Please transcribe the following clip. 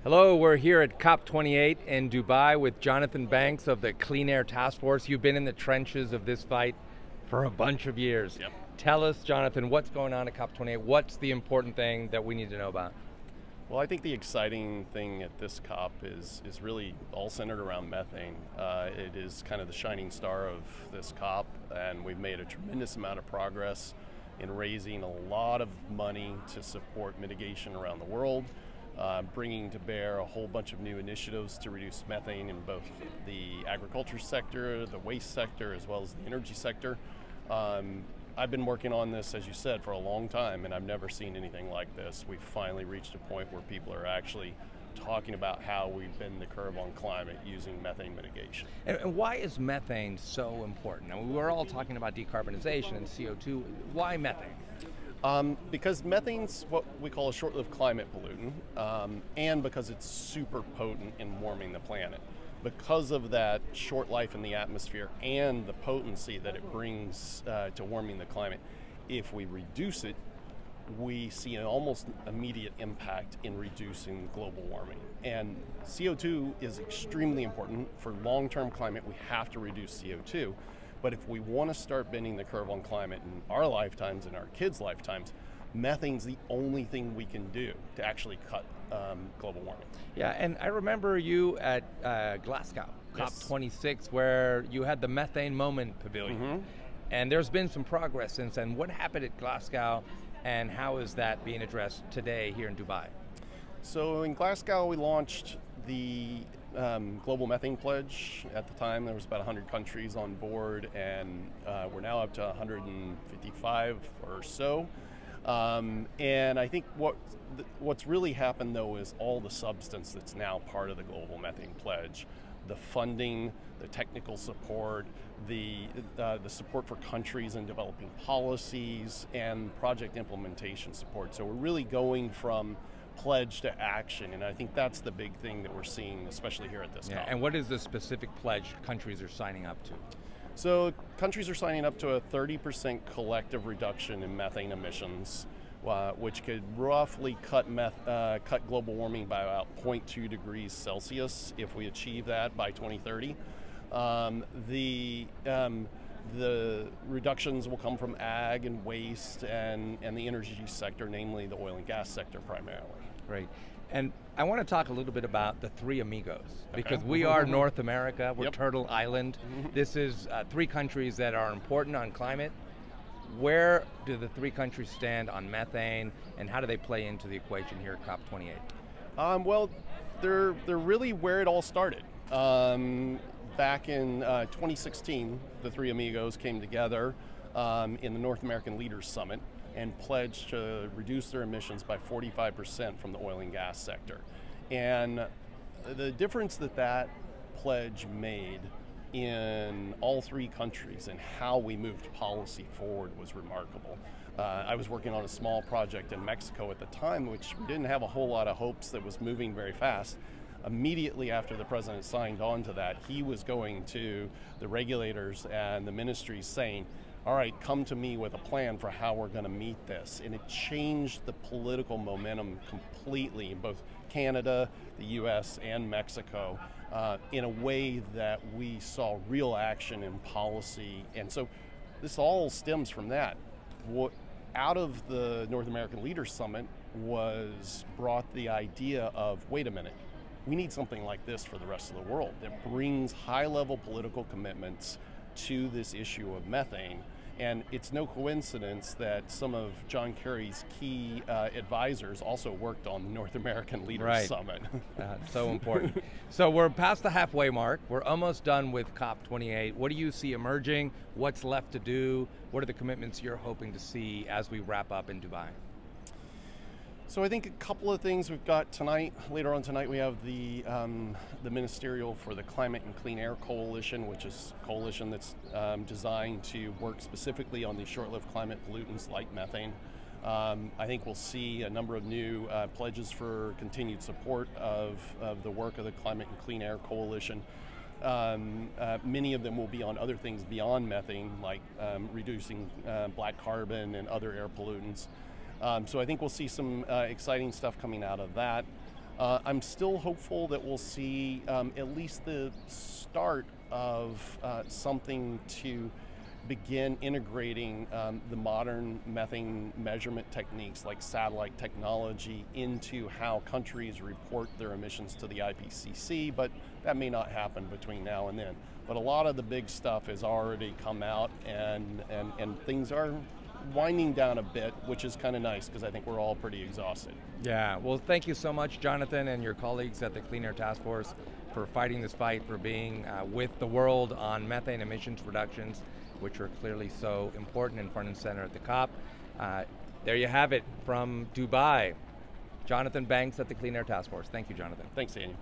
Hello, we're here at COP28 in Dubai with Jonathan Banks of the Clean Air Task Force. You've been in the trenches of this fight for a bunch of years. Yep. Tell us, Jonathan, what's going on at COP28? What's the important thing that we need to know about? Well, I think the exciting thing at this COP is really all centered around methane. It is kind of the shining star of this COP, and we've made a tremendous amount of progress in raising a lot of money to support mitigation around the world. Bringing to bear a whole bunch of new initiatives to reduce methane in both the agriculture sector, the waste sector, as well as the energy sector. I've been working on this, as you said, for a long time, and I've never seen anything like this. We've finally reached a point where people are actually talking about how we bend the curve on climate using methane mitigation. And why is methane so important? Now, we're all talking about decarbonization and CO2. Why methane? Because methane's what we call a short-lived climate pollutant, and because it's super potent in warming the planet. Because of that short life in the atmosphere and the potency that it brings to warming the climate, if we reduce it, we see an almost immediate impact in reducing global warming. And CO2 is extremely important. For long-term climate, we have to reduce CO2. But if we want to start bending the curve on climate in our lifetimes and our kids' lifetimes, methane's the only thing we can do to actually cut global warming. Yeah, and I remember you at Glasgow, Yes. COP26, where you had the Methane Moment Pavilion. Mm-hmm. And there's been some progress since then. What happened at Glasgow, and how is that being addressed today here in Dubai? So in Glasgow, we launched the Global Methane Pledge. At the time, there was about 100 countries on board, and we're now up to 155 or so. And I think what's really happened, though, is all the substance that's now part of the Global Methane Pledge, the funding, the technical support, the support for countries in developing policies, and project implementation support. So we're really going from pledge to action, and I think that's the big thing that we're seeing, especially here at this COP. And what is the specific pledge countries are signing up to? So countries are signing up to a 30% collective reduction in methane emissions, which could roughly cut global warming by about 0.2 degrees Celsius if we achieve that by 2030. The reductions will come from ag and waste and the energy sector, namely the oil and gas sector primarily. Great. And I want to talk a little bit about the Three Amigos, because we are North America, we're Yep. Turtle Island. This is three countries that are important on climate. Where do the three countries stand on methane, and how do they play into the equation here at COP28? Well, they're really where it all started. Back in 2016, the Three Amigos came together in the North American Leaders Summit and pledged to reduce their emissions by 45% from the oil and gas sector. And the difference that pledge made in all three countries and how we moved policy forward was remarkable. I was working on a small project in Mexico at the time, which we didn't have a whole lot of hopes that was moving very fast. Immediately after the president signed on to that, he was going to the regulators and the ministries saying, all right, come to me with a plan for how we're going to meet this. And it changed the political momentum completely in both Canada, the US, and Mexico in a way that we saw real action in policy. And so this all stems from that. What out of the North American Leaders Summit was brought the idea of, wait a minute, we need something like this for the rest of the world that brings high-level political commitments to this issue of methane. And it's no coincidence that some of John Kerry's key advisors also worked on the North American Leaders Summit. So important. So we're past the halfway mark. We're almost done with COP28. What do you see emerging? What's left to do? What are the commitments you're hoping to see as we wrap up in Dubai? So I think a couple of things we've got tonight. Later on tonight, we have the Ministerial for the Climate and Clean Air Coalition, which is a coalition that's designed to work specifically on these short-lived climate pollutants like methane. I think we'll see a number of new pledges for continued support of the work of the Climate and Clean Air Coalition. Many of them will be on other things beyond methane, like reducing black carbon and other air pollutants. So I think we'll see some exciting stuff coming out of that. I'm still hopeful that we'll see at least the start of something to begin integrating the modern methane measurement techniques like satellite technology into how countries report their emissions to the IPCC, but that may not happen between now and then. But a lot of the big stuff has already come out, and things are winding down a bit, which is kind of nice because I think we're all pretty exhausted. Yeah, well, thank you so much, Jonathan, and your colleagues at the Clean Air Task Force for fighting this fight, for being with the world on methane emissions reductions, which are clearly so important and front and center at the COP. There you have it from Dubai. Jonathan Banks at the Clean Air Task Force. Thank you, Jonathan. Thanks, Daniel.